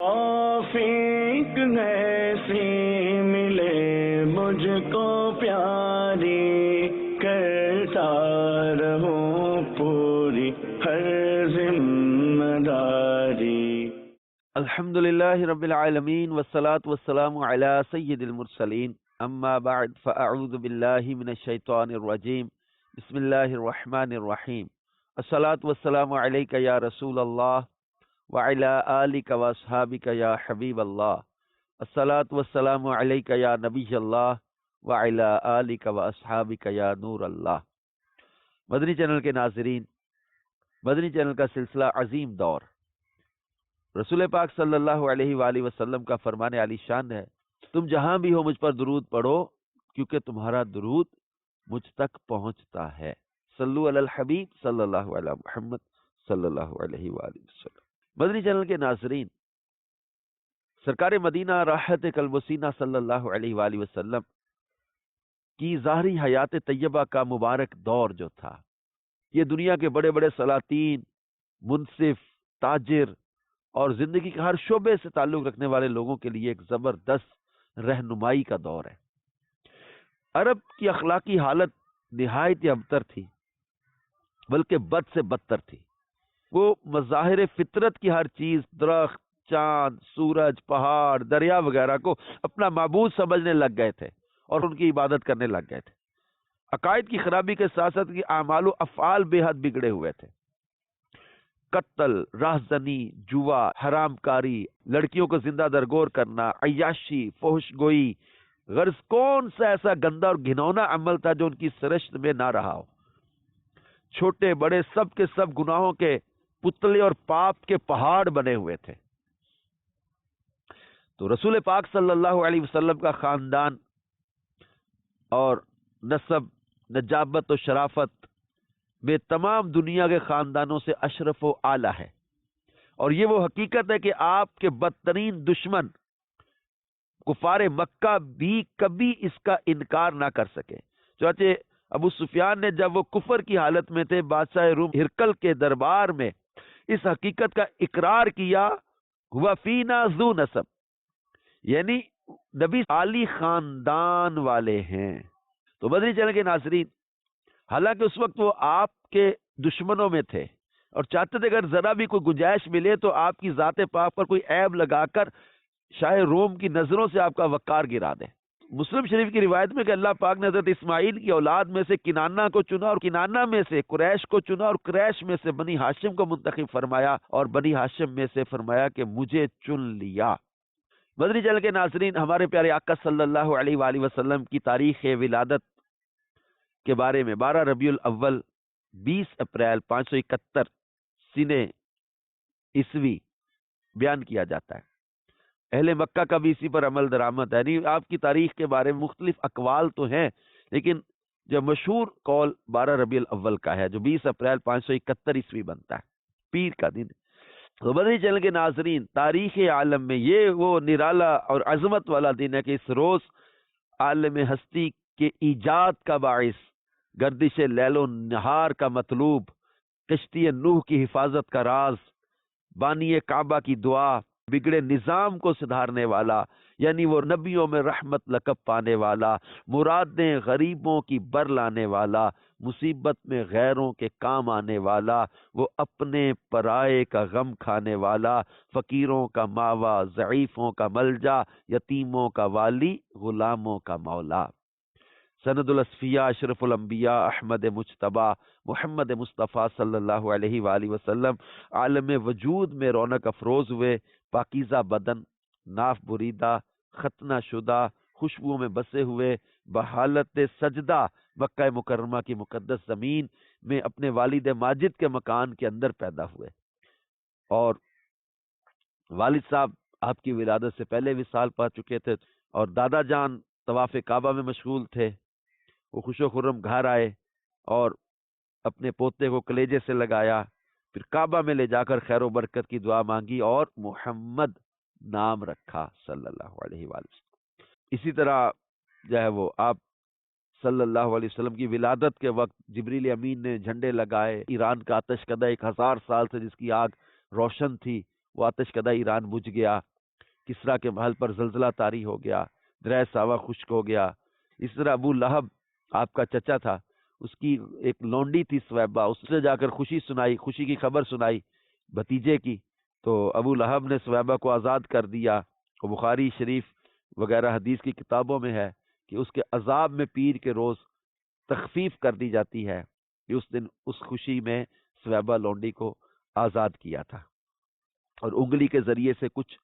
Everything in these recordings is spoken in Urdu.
توفیق ایسی ملے مجھ کو پیاری، کرتا رہوں پوری ہر ذمہ داری۔ الحمدللہ رب العالمین والصلاة والسلام علی سید المرسلین، اما بعد فاعوذ باللہ من الشیطان الرجیم، بسم اللہ الرحمن الرحیم۔ الصلاة والسلام علیک یا رسول اللہ وعلی آلک واصحابک یا حبیب اللہ، الصلاة والسلام علیک یا نبی اللہ وعلی آلک واصحابک یا نور اللہ۔ مدنی چینل کے ناظرین، مدنی چینل کا سلسلہ عظیم دور، رسول پاک صلی اللہ علیہ وآلہ وسلم کا فرمان علی شان ہے، تم جہاں بھی ہو مجھ پر درود پڑھو کیونکہ تمہارا درود مجھ تک پہنچتا ہے۔ صلو علی الحبیب صلی اللہ علیہ محمد صلی اللہ علیہ وآلہ وسلم۔ مدنی چینل کے ناظرین، سرکار مدینہ راحت قلب و سینہ صلی اللہ علیہ وآلہ وسلم کی ظاہری حیات طیبہ کا مبارک دور جو تھا، یہ دنیا کے بڑے بڑے سلاطین، منصف، تاجر اور زندگی کے ہر شعبے سے تعلق رکھنے والے لوگوں کے لیے ایک زبردست رہنمائی کا دور ہے۔ عرب کی اخلاقی حالت نہایت ابتر تھی، بلکہ بد سے بدتر تھی۔ وہ مظاہر فطرت کی ہر چیز، درخت، چاند، سورج، پہاڑ، دریا وغیرہ کو اپنا معبود سمجھنے لگ گئے تھے اور ان کی عبادت کرنے لگ گئے تھے۔ عقائد کی خرابی کے ساتھ ساتھ کی اعمال و افعال بے حد بگڑے ہوئے تھے۔ قتل، راہزنی، جوا، حرام کاری، لڑکیوں کو زندہ درگور کرنا، عیاشی، فحش گوئی، غرض کون سا ایسا گندا اور گھنونا عمل تھا جو ان کی سرشت میں نہ رہا ہو۔ چھوٹے بڑے سب کے سب گناہوں کے پتلے اور پاپ کے پہاڑ بنے ہوئے تھے۔ تو رسول پاک صلی اللہ علیہ وسلم کا خاندان اور نسب، نجابت و شرافت میں تمام دنیا کے خاندانوں سے اشرف و اعلیٰ ہے، اور یہ وہ حقیقت ہے کہ آپ کے بدترین دشمن کفار مکہ بھی کبھی اس کا انکار نہ کر سکے۔ چنانچہ ابو سفیان نے جب وہ کفر کی حالت میں تھے، بادشاہ روم ہرقل کے دربار میں اس حقیقت کا اقرار کیا، ہوا فینا ذو نسب، یعنی نبی عالی خاندان والے ہیں۔ تو مدنی چینل کے ناظرین، حالانکہ اس وقت وہ آپ کے دشمنوں میں تھے اور چاہتے تھے اگر ذرا بھی کوئی گنجائش ملے تو آپ کی ذات پاک پر کوئی عیب لگا کر شاہ روم کی نظروں سے آپ کا وقار گرا دیں۔ مسلم شریف کی روایت میں کہ اللہ پاک نے حضرت اسماعیل کی اولاد میں سے کنانہ کو چنا اور کنانہ میں سے قریش کو چنا اور قریش میں سے بنی ہاشم کو منتخب فرمایا اور بنی ہاشم میں سے فرمایا کہ مجھے چن لیا۔ مدنی چینل کے ناظرین، ہمارے پیارے آقا صلی اللہ علیہ وآلہ وسلم کی تاریخ ولادت کے بارے میں 12 ربیع الاول 20 اپریل 571 سنے عیسوی بیان کیا جاتا ہے۔ اہل مکہ کا بھی اسی پر عمل درآمد ہے، یعنی آپ کی تاریخ کے بارے میں مختلف اقوال تو ہیں، لیکن جو مشہور قول 12 ربیع الاول کا ہے جو 20 اپریل 571 عیسوی بنتا ہے، پیر کا دن۔ تو مدنی چینل کے ناظرین، تاریخ عالم میں یہ وہ نرالا اور عظمت والا دن ہے کہ اس روز عالم ہستی کے ایجاد کا باعث، گردش لیل و نہار کا مطلوب، کشتی نوح کی حفاظت کا راز، بانی کعبہ کی دعا، بگڑے نظام کو سدھارنے والا، یعنی وہ نبیوں میں رحمت لقب پانے والا، مرادیں غریبوں کی بر لانے والا، مصیبت میں غیروں کے کام آنے والا، وہ اپنے پرائے کا غم کھانے والا، فقیروں کا ماوا، ضعیفوں کا ملجا، یتیموں کا والی، غلاموں کا مولا۔ سند الاصفیاء اشرف الانبیاء احمد مجتبیٰ محمد مصطفیٰ صلی اللہ علیہ وآلہ وسلم عالم وجود میں رونق افروز ہوئے، پاکیزہ بدن، ناف بریدہ، ختنہ شدہ، خوشبوؤں میں بسے ہوئے، بحالت سجدہ مکہ مکرمہ کی مقدس زمین میں اپنے والد ماجد کے مکان کے اندر پیدا ہوئے، اور والد صاحب آپ کی ولادت سے پہلے وصال پا چکے تھے، اور دادا جان طواف کعبہ میں مشغول تھے۔ وہ خوش و خرم گھر آئے اور اپنے پوتے کو کلیجے سے لگایا، پھر کعبہ میں لے جا کر خیر و برکت کی دعا مانگی اور محمد نام رکھا صلی اللہ علیہ وآلہ وسلم۔ اسی طرح جو ہے وہ آپ صلی اللہ علیہ وسلم کی ولادت کے وقت جبریل امین نے جھنڈے لگائے، ایران کا آتش کدہ 1000 سال سے جس کی آگ روشن تھی وہ آتش کدہ ایران بجھ گیا، کسرا کے محل پر زلزلہ طاری ہو گیا، درہ ساوا خشک ہو گیا۔ اس طرح ابو لہب آپ کا چچا تھا، اس کی ایک لونڈی تھی سویبہ، اس نے جا کر خوشی کی خبر سنائی بھتیجے کی، تو ابو لہب نے سویبہ کو آزاد کر دیا۔ اور بخاری شریف وغیرہ حدیث کی کتابوں میں ہے کہ اس کے عذاب میں پیر کے روز تخفیف کر دی جاتی ہے کہ اس دن اس خوشی میں سویبہ لونڈی کو آزاد کیا تھا، اور انگلی کے ذریعے سے کچھ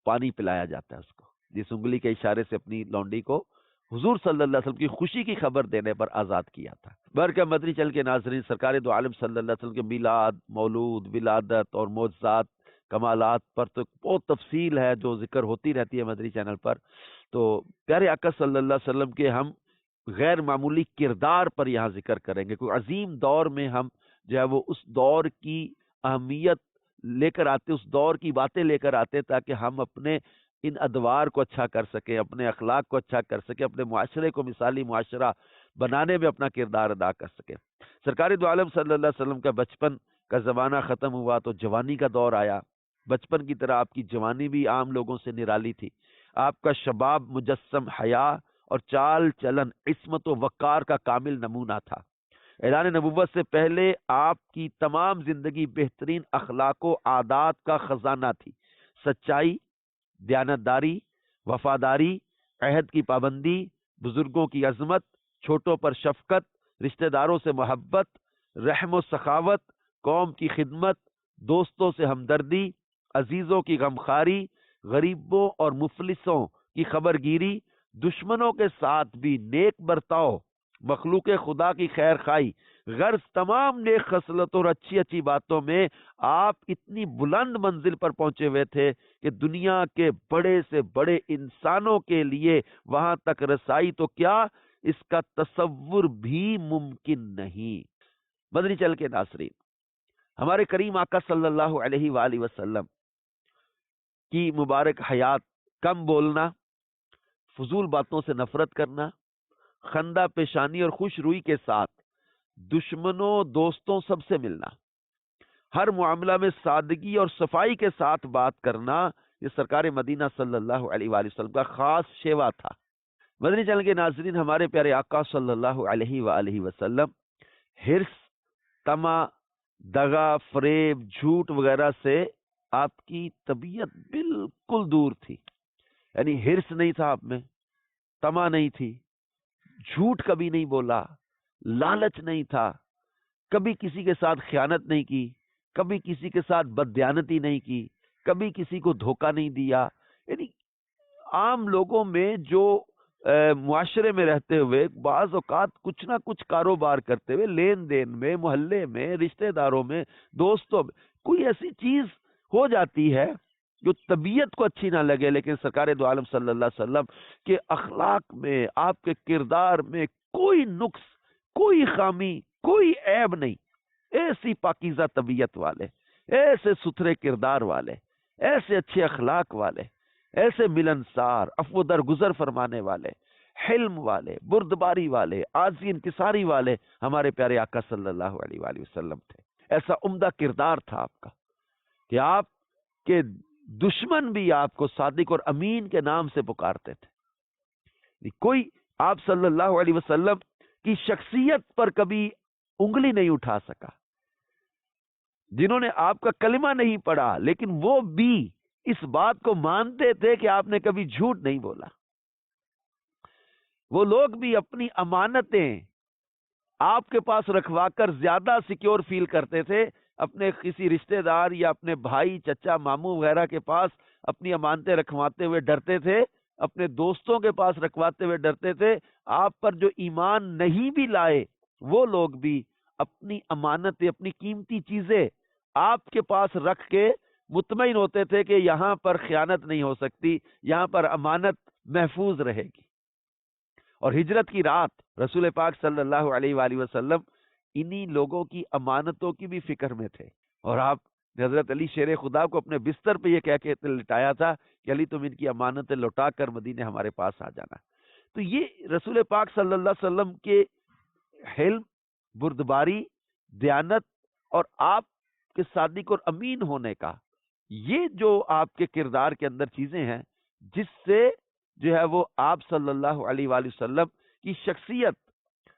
پانی پلایا جاتا ہے اس کو، جس انگلی کے اشارے سے اپنی لونڈی کو حضور صلی اللہ علیہ وسلم کی خوشی کی خبر دینے پر آزاد کیا تھا۔ برکہ مدنی چل کے ناظرین، سرکار دو عالم صلی اللہ علیہ وسلم کے میلاد، مولود، ولادت اور معجزات کمالات پر تو بہت تفصیل ہے جو ذکر ہوتی رہتی ہے مدنی چینل پر، تو پیارے آقا صلی اللہ علیہ وسلم کے ہم غیر معمولی کردار پر یہاں ذکر کریں گے۔ کوئی عظیم دور میں ہم جو ہے وہ اس دور کی اہمیت لے کر آتے، اس دور کی باتیں لے کر آتے تاکہ ہم اپنے ان ادوار کو اچھا کر سکیں، اپنے اخلاق کو اچھا کر سکیں، اپنے معاشرے کو مثالی معاشرہ بنانے میں اپنا کردار ادا کر سکیں۔ سرکار دو عالم صلی اللہ علیہ وسلم کا بچپن کا زمانہ ختم ہوا تو جوانی کا دور آیا۔ بچپن کی طرح آپ کی جوانی بھی عام لوگوں سے نرالی تھی۔ آپ کا شباب مجسم حیا اور چال چلن عصمت و وقار کا کامل نمونہ تھا۔ اعلان نبوت سے پہلے آپ کی تمام زندگی بہترین اخلاق و عادات کا خزانہ تھی۔ سچائی، دیانتداری، وفاداری، عہد کی پابندی، بزرگوں کی عظمت، چھوٹوں پر شفقت، رشتہ داروں سے محبت، رحم و سخاوت، قوم کی خدمت، دوستوں سے ہمدردی، عزیزوں کی غمخواری، غریبوں اور مفلسوں کی خبر گیری، دشمنوں کے ساتھ بھی نیک برتاؤ، مخلوق خدا کی خیر خواہی، غرض تمام نیک خصلتوں اور اچھی اچھی باتوں میں آپ اتنی بلند منزل پر پہنچے ہوئے تھے کہ دنیا کے بڑے سے بڑے انسانوں کے لیے وہاں تک رسائی تو کیا، اس کا تصور بھی ممکن نہیں۔ مدنی چل کے ناظرین، ہمارے کریم آقا صلی اللہ علیہ وآلہ وسلم کی مبارک حیات، کم بولنا، فضول باتوں سے نفرت کرنا، خندہ پیشانی اور خوش روئی کے ساتھ دشمنوں دوستوں سب سے ملنا، ہر معاملہ میں سادگی اور صفائی کے ساتھ بات کرنا، یہ سرکار مدینہ صلی اللہ علیہ وآلہ وسلم کا خاص شیوا تھا۔ مدنی چینل کے ناظرین، ہمارے پیارے آقا صلی اللہ علیہ وآلہ وسلم حرص، طمع، دغا، فریب، جھوٹ وغیرہ سے آپ کی طبیعت بالکل دور تھی۔ یعنی حرص نہیں تھا آپ میں، طمع نہیں تھی، جھوٹ کبھی نہیں بولا، لالچ نہیں تھا، کبھی کسی کے ساتھ خیانت نہیں کی، کبھی کسی کے ساتھ بددیانتی نہیں کی، کبھی کسی کو دھوکہ نہیں دیا۔ یعنی عام لوگوں میں جو معاشرے میں رہتے ہوئے بعض اوقات کچھ نہ کچھ کاروبار کرتے ہوئے، لین دین میں، محلے میں، رشتہ داروں میں، دوستوں میں کوئی ایسی چیز ہو جاتی ہے جو طبیعت کو اچھی نہ لگے، لیکن سرکار دو عالم صلی اللہ علیہ وسلم کے اخلاق میں، آپ کے کردار میں کوئی نقص، کوئی خامی، کوئی عیب نہیں۔ ایسی پاکیزہ طبیعت والے، ایسے ستھرے کردار والے، ایسے اچھے اخلاق والے، ایسے ملنسار، عفو درگزر فرمانے والے، حلم والے، بردباری والے، عاجزی انکساری والے ہمارے پیارے آقا صلی اللہ علیہ وآلہ وسلم تھے۔ ایسا عمدہ کردار تھا آپ کا کہ آپ کے دشمن بھی آپ کو صادق اور امین کے نام سے پکارتے تھے۔ کوئی آپ صلی اللہ علیہ وسلم کی شخصیت پر کبھی انگلی نہیں اٹھا سکا۔ جنہوں نے آپ کا کلمہ نہیں پڑھا لیکن وہ بھی اس بات کو مانتے تھے کہ آپ نے کبھی جھوٹ نہیں بولا۔ وہ لوگ بھی اپنی امانتیں آپ کے پاس رکھوا کر زیادہ سیکیور فیل کرتے تھے، اپنے کسی رشتہ دار یا اپنے بھائی، چچا، ماموں وغیرہ کے پاس اپنی امانتیں رکھواتے ہوئے ڈرتے تھے، اپنے دوستوں کے پاس رکھواتے ہوئے ڈرتے تھے۔ آپ پر جو ایمان نہیں بھی لائے وہ لوگ بھی اپنی امانتیں، اپنی قیمتی چیزیں آپ کے پاس رکھ کے مطمئن ہوتے تھے کہ یہاں پر خیانت نہیں ہو سکتی، یہاں پر امانت محفوظ رہے گی۔ اور ہجرت کی رات رسول پاک صلی اللہ علیہ وآلہ وسلم انہی لوگوں کی امانتوں کی بھی فکر میں تھے، اور آپ نے حضرت علی شیر خدا کو اپنے بستر پہ یہ کہہ کے لٹایا تھا کہ علی تم ان کی امانتیں لوٹا کر مدینے ہمارے پاس آ جانا۔ تو یہ رسول پاک صلی اللہ علیہ وسلم کے حلم، بردباری، دیانت اور آپ کے صادق اور امین ہونے کا یہ جو آپ کے کردار کے اندر چیزیں ہیں جس سے جو ہے وہ آپ صلی اللہ علیہ وآلہ وسلم کی شخصیت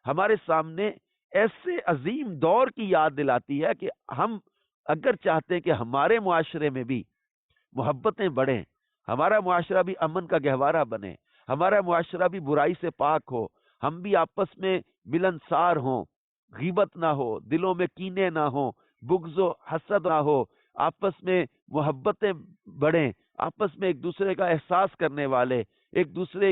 ہمارے سامنے ایسے عظیم دور کی یاد دلاتی ہے کہ ہم اگر چاہتے ہیں کہ ہمارے معاشرے میں بھی محبتیں بڑھیں، ہمارا معاشرہ بھی امن کا گہوارہ بنے، ہمارا معاشرہ بھی برائی سے پاک ہو، ہم بھی آپس میں ملنسار ہوں، غیبت نہ ہو، دلوں میں کینے نہ ہو، بغض و حسد نہ ہو، آپس میں محبتیں بڑھیں، آپس میں ایک دوسرے کا احساس کرنے والے، ایک دوسرے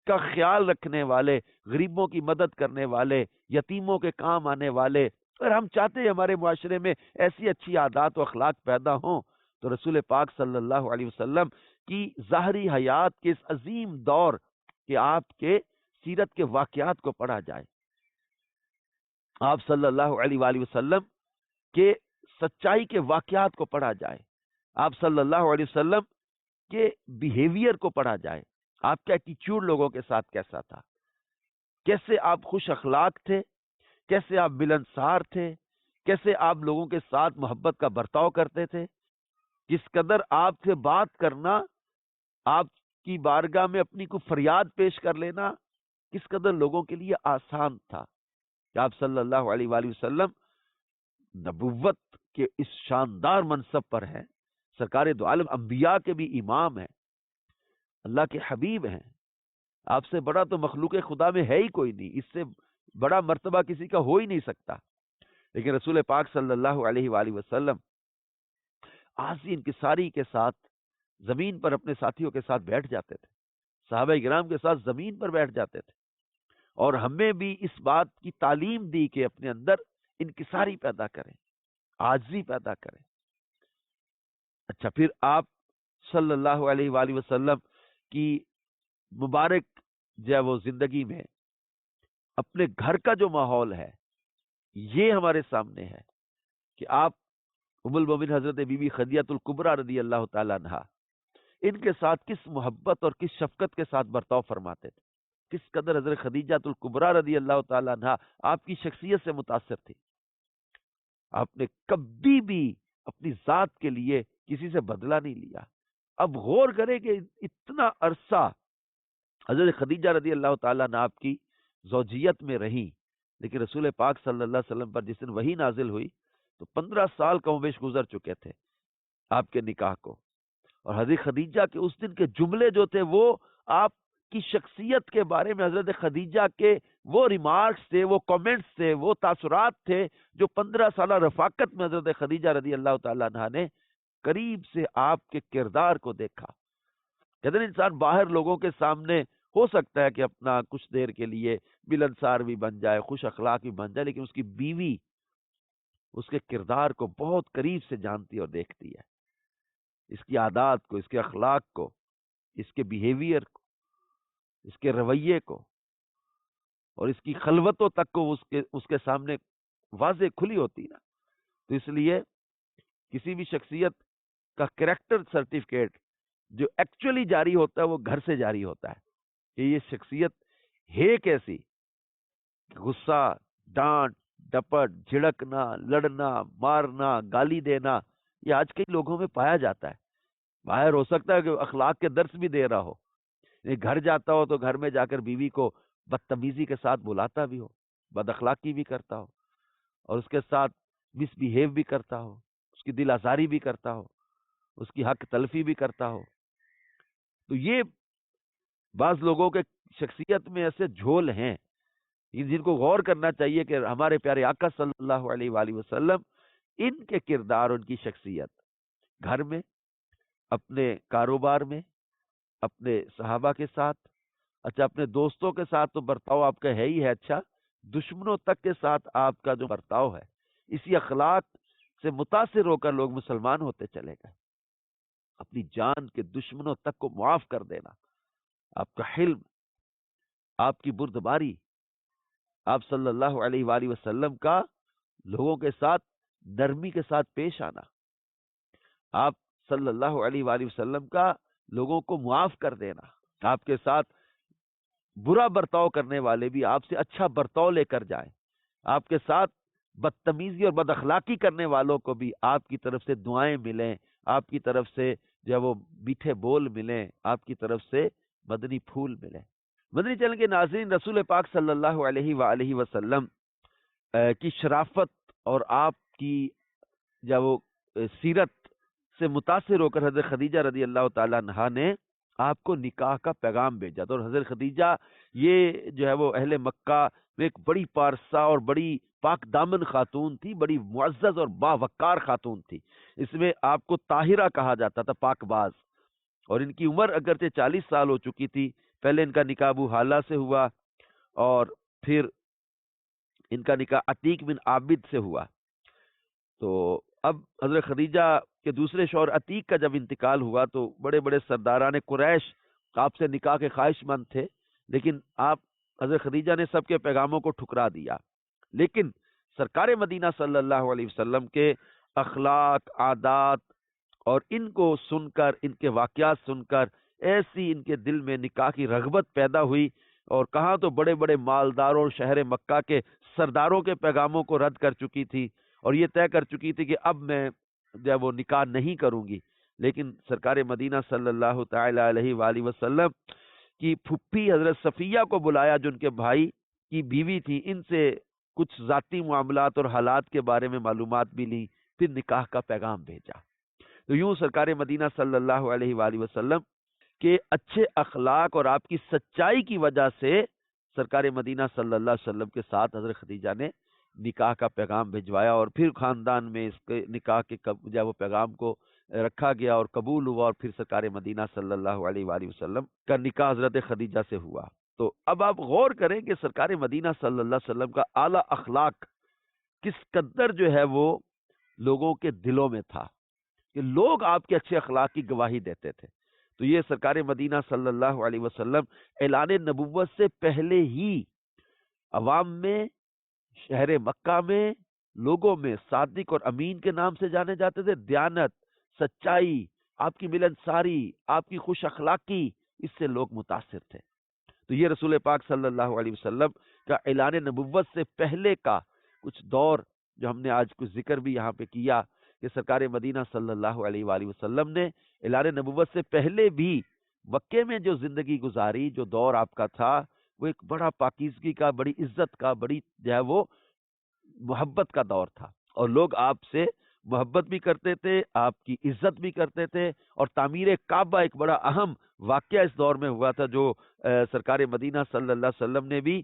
کا خیال رکھنے والے، غریبوں کی مدد کرنے والے، یتیموں کے کام آنے والے، اور ہم چاہتے ہیں ہمارے معاشرے میں ایسی اچھی عادات و اخلاق پیدا ہوں، تو رسول پاک صلی اللہ علیہ وسلم کی ظاہری حیات کے اس عظیم دور کہ آپ کے سیرت کے واقعات کو پڑھا جائے، آپ صلی اللہ علیہ وآلہ وسلم کے سچائی کے واقعات کو پڑھا جائے، آپ صلی اللہ علیہ وسلم کے بیہیویئر کو پڑھا جائے، آپ کا ایٹیچیوڈ لوگوں کے ساتھ کیسا تھا، کیسے آپ خوش اخلاق تھے، کیسے آپ ملنسار تھے، کیسے آپ لوگوں کے ساتھ محبت کا برتاؤ کرتے تھے، کس قدر آپ سے بات کرنا، آپ کی بارگاہ میں اپنی کو فریاد پیش کر لینا کس قدر لوگوں کے لیے آسان تھا کہ آپ صلی اللہ علیہ وآلہ وسلم نبوت کے اس شاندار منصب پر ہیں، سرکار دو عالم انبیاء کے بھی امام ہیں، اللہ کے حبیب ہیں، آپ سے بڑا تو مخلوق خدا میں ہے ہی کوئی نہیں، اس سے بڑا مرتبہ کسی کا ہو ہی نہیں سکتا، لیکن رسول پاک صلی اللہ علیہ وآلہ وسلم عاجزی انکساری کے ساتھ زمین پر اپنے ساتھیوں کے ساتھ بیٹھ جاتے تھے، صحابہ کرام کے ساتھ زمین پر بیٹھ جاتے تھے، اور ہمیں بھی اس بات کی تعلیم دی کہ اپنے اندر انکساری پیدا کریں، عاجزی پیدا کریں۔ اچھا، پھر آپ صلی اللہ علیہ وآلہ وسلم کی مبارک جو ہے وہ زندگی میں اپنے گھر کا جو ماحول ہے یہ ہمارے سامنے ہے کہ آپ ام المومنین حضرت بی بی خدیجہ الکبریٰ رضی اللہ تعالیٰ عنہا ان کے ساتھ کس محبت اور کس شفقت کے ساتھ برتاؤ فرماتے تھے، کس قدر حضرت خدیجہ الکبریٰ رضی اللہ تعالیٰ عنہا آپ کی شخصیت سے متاثر تھی، آپ نے کبھی بھی اپنی ذات کے لیے کسی سے بدلہ نہیں لیا۔ اب غور کریں کہ اتنا عرصہ حضرت خدیجہ رضی اللہ تعالیٰ عنہ آپ کی زوجیت میں رہی، لیکن رسول پاک صلی اللہ علیہ وسلم پر جس دن وحی نازل ہوئی تو 15 سال کم و بیش گزر چکے تھے آپ کے نکاح کو، اور حضرت خدیجہ کے اس دن کے جملے جو تھے وہ آپ کی شخصیت کے بارے میں حضرت خدیجہ کے وہ ریمارکس تھے، وہ کامنٹس تھے، وہ تاثرات تھے جو 15 سالہ رفاقت میں حضرت خدیجہ رضی اللہ تعالیٰ عنہ نے قریب سے آپ کے کردار کو دیکھا۔ کہتے ہیں انسان باہر لوگوں کے سامنے ہو سکتا ہے کہ اپنا کچھ دیر کے لیے ملنسار بھی بن جائے، خوش اخلاق بھی بن جائے، لیکن اس کی بیوی اس کے کردار کو بہت قریب سے جانتی اور دیکھتی ہے، اس کی عادات کو، اس کے اخلاق کو، اس کے بیہیویئر کو، اس کے رویے کو، اور اس کی خلوتوں تک کو اس کے سامنے واضح کھلی ہوتی نا۔ تو اس لیے کسی بھی شخصیت کا کریکٹر سرٹیفکیٹ جو ایکچولی جاری ہوتا ہے وہ گھر سے جاری ہوتا ہے کہ یہ شخصیت ہے کیسی، غصہ، ڈانٹ ڈپٹ، جھڑکنا، لڑنا، مارنا، گالی دینا، یہ آج کئی لوگوں میں پایا جاتا ہے۔ باہر ہو سکتا ہے کہ اخلاق کے درس بھی دے رہا ہو، گھر جاتا ہو تو گھر میں جا کر بیوی کو بدتمیزی کے ساتھ بلاتا بھی ہو، بد اخلاقی بھی کرتا ہو، اور اس کے ساتھ مس بیہیو بھی کرتا ہو، اس کی دل آزاری بھی کرتا ہو، اس کی حق تلفی بھی کرتا ہو۔ تو یہ بعض لوگوں کے شخصیت میں ایسے جھول ہیں جن کو غور کرنا چاہیے کہ ہمارے پیارے آقا صلی اللہ علیہ وآلہ وسلم ان کے کردار، ان کی شخصیت گھر میں، اپنے کاروبار میں، اپنے صحابہ کے ساتھ، اچھا اپنے دوستوں کے ساتھ تو برتاؤ آپ کا ہے ہی ہے، اچھا دشمنوں تک کے ساتھ آپ کا جو برتاؤ ہے، اسی اخلاق سے متاثر ہو کر لوگ مسلمان ہوتے چلے گئے۔ اپنی جان کے دشمنوں تک کو معاف کر دینا، آپ کا حلم، آپ کی بردباری، آپ صلی اللہ علیہ وآلہ وسلم کا لوگوں کے ساتھ نرمی کے ساتھ پیش آنا، آپ صلی اللہ علیہ وآلہ وسلم کا لوگوں کو معاف کر دینا، آپ کے ساتھ برا برتاؤ کرنے والے بھی آپ سے اچھا برتاؤ لے کر جائیں، آپ کے ساتھ بدتمیزی اور بد اخلاقی کرنے والوں کو بھی آپ کی طرف سے دعائیں ملیں، آپ کی طرف سے جو ہے وہ میٹھے بول ملیں، آپ کی طرف سے مدنی پھول ملیں۔ مدنی چینل کے ناظرین، رسول پاک صلی اللہ علیہ وآلہ وسلم کی شرافت اور آپ کی جو وہ سیرت سے متاثر ہو کر حضرت خدیجہ رضی اللہ تعالیٰ عنہا نے آپ کو نکاح کا پیغام بھیجا تھا۔ اور حضرت خدیجہ یہ جو ہے وہ اہل مکہ میں ایک بڑی پارسا اور بڑی پاک دامن خاتون تھی، بڑی معزز اور باوقار خاتون تھی۔ اس میں آپ کو طاہرہ کہا جاتا تھا، پاک باز۔ اور ان کی عمر اگرچہ 40 سال ہو چکی تھی۔ پہلے ان کا نکاح ابو حالہ سے ہوا اور پھر ان کا نکاح عتیق بن عابد سے ہوا۔ تو اب حضرت خدیجہ کے دوسرے شوہر عتیق کا جب انتقال ہوا تو بڑے بڑے سرداران قریش آپ سے نکاح کے خواہش مند تھے، لیکن آپ حضرت خدیجہ نے سب کے پیغاموں کو ٹھکرا دیا۔ لیکن سرکار مدینہ صلی اللہ علیہ وسلم کے اخلاق، عادات اور ان کو سن کر، ان کے واقعات سن کر ایسی ان کے دل میں نکاح کی رغبت پیدا ہوئی، اور کہاں تو بڑے بڑے مالداروں اور شہر مکہ کے سرداروں کے پیغاموں کو رد کر چکی تھی، اور یہ طے کر چکی تھی کہ اب میں جب وہ نکاح نہیں کروں گی۔ لیکن سرکار مدینہ صلی اللہ تعالی علیہ وآلہ وسلم کی پھپھی حضرت صفیہ کو بلایا، جو ان کے بھائی کی بیوی تھی، ان سے کچھ ذاتی معاملات اور حالات کے بارے میں معلومات بھی لی، پھر نکاح کا پیغام بھیجا۔ تو یوں سرکار مدینہ صلی اللہ علیہ وآلہ وسلم کے اچھے اخلاق اور آپ کی سچائی کی وجہ سے سرکار مدینہ صلی اللہ علیہ وسلم کے ساتھ حضرت خدیجہ نے نکاح کا پیغام بھجوایا، اور پھر خاندان میں اس کے نکاح کے جو وہ پیغام کو رکھا گیا اور قبول ہوا، اور پھر سرکار مدینہ صلی اللہ علیہ وآلہ وسلم کا نکاح حضرت خدیجہ سے ہوا۔ تو اب آپ غور کریں کہ سرکار مدینہ صلی اللہ علیہ وسلم کا اعلیٰ اخلاق کس قدر جو ہے وہ لوگوں کے دلوں میں تھا، کہ لوگ آپ کے اچھے اخلاق کی گواہی دیتے تھے۔ تو یہ سرکار مدینہ صلی اللہ علیہ وسلم اعلان نبوت سے پہلے ہی عوام میں، شہر مکہ میں، لوگوں میں صادق اور امین کے نام سے جانے جاتے تھے۔ دیانت، سچائی، آپ کی ملنساری، آپ کی خوش اخلاقی، اس سے لوگ متاثر تھے۔ تو یہ رسول پاک صلی اللہ علیہ وسلم کا اعلان نبوت سے پہلے کا کچھ دور جو ہم نے آج کچھ ذکر بھی یہاں پہ کیا، کہ سرکار مدینہ صلی اللہ علیہ وآلہ وسلم نے اعلان نبوت سے پہلے بھی مکے میں جو زندگی گزاری، جو دور آپ کا تھا، وہ ایک بڑا پاکیزگی کا، بڑی عزت کا، بڑی جو ہے وہ محبت کا دور تھا، اور لوگ آپ سے محبت بھی کرتے تھے، آپ کی عزت بھی کرتے تھے۔ اور تعمیر کعبہ ایک بڑا اہم واقعہ اس دور میں ہوا تھا، جو سرکار مدینہ صلی اللہ علیہ وسلم نے بھی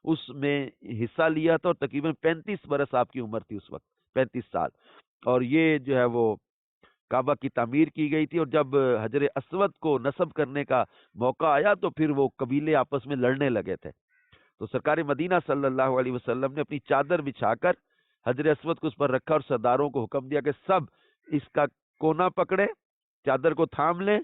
اس میں حصہ لیا تھا، اور تقریباً 35 برس آپ کی عمر تھی اس وقت، 35 سال۔ اور یہ جو ہے وہ کعبہ کی تعمیر کی گئی تھی، اور جب حجر اسود کو نصب کرنے کا موقع آیا تو پھر وہ قبیلے آپس میں لڑنے لگے تھے۔ تو سرکار مدینہ صلی اللہ علیہ وسلم نے اپنی چادر بچھا کر حجر اسود کو اس پر رکھا، اور سرداروں کو حکم دیا کہ سب اس کا کونا پکڑے، چادر کو تھام لیں۔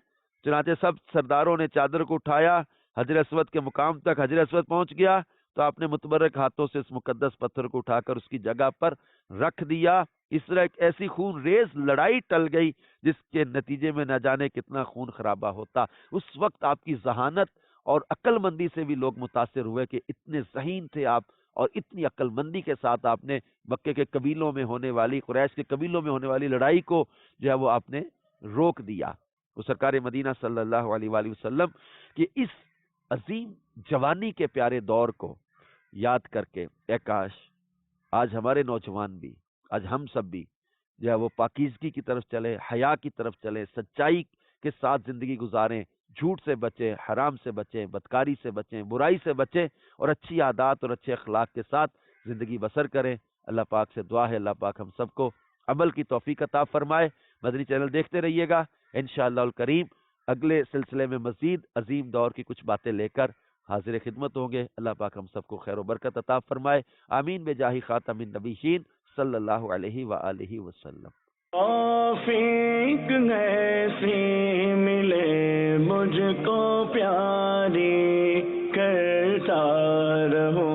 چنانچہ سب سرداروں نے چادر کو اٹھایا، حجر اسود کے مقام تک حجر اسود پہنچ گیا تو آپ نے متبرک ہاتھوں سے اس مقدس پتھر کو اٹھا کر اس کی جگہ پر رکھ دیا۔ اس طرح ایک ایسی خون ریز لڑائی ٹل گئی جس کے نتیجے میں نہ جانے کتنا خون خرابہ ہوتا۔ اس وقت آپ کی ذہانت اور عقل مندی سے بھی لوگ متاثر ہوئے کہ اتنے ذہین تھے آپ، اور اتنی عقل مندی کے ساتھ آپ نے مکے کے قبیلوں میں ہونے والی، قریش کے قبیلوں میں ہونے والی لڑائی کو جو ہے وہ آپ نے روک دیا۔ وہ سرکار مدینہ صلی اللہ علیہ وآلہ وسلم کہ اس عظیم جوانی کے پیارے دور کو یاد کر کے اے کاش آج ہمارے نوجوان بھی، آج ہم سب بھی جو ہے وہ پاکیزگی کی طرف چلے، حیا کی طرف چلے، سچائی کے ساتھ زندگی گزاریں، جھوٹ سے بچیں، حرام سے بچیں، بدکاری سے بچیں، برائی سے بچیں، اور اچھی عادات اور اچھے اخلاق کے ساتھ زندگی بسر کریں۔ اللہ پاک سے دعا ہے اللہ پاک ہم سب کو عمل کی توفیق عطا فرمائے۔ مدنی چینل دیکھتے رہیے گا، انشاءاللہ الکریم اگلے سلسلے میں مزید عظیم دور کی کچھ باتیں لے کر حاضر خدمت ہوں گے۔ اللہ پاک ہم سب کو خیر و برکت عطا فرمائے، آمین بجاہ خاتم النبیین صلی اللہ علیہ وآلہ وسلم۔ توفیق ایسی ملے مجھ کو پیاری، کرتا رہوں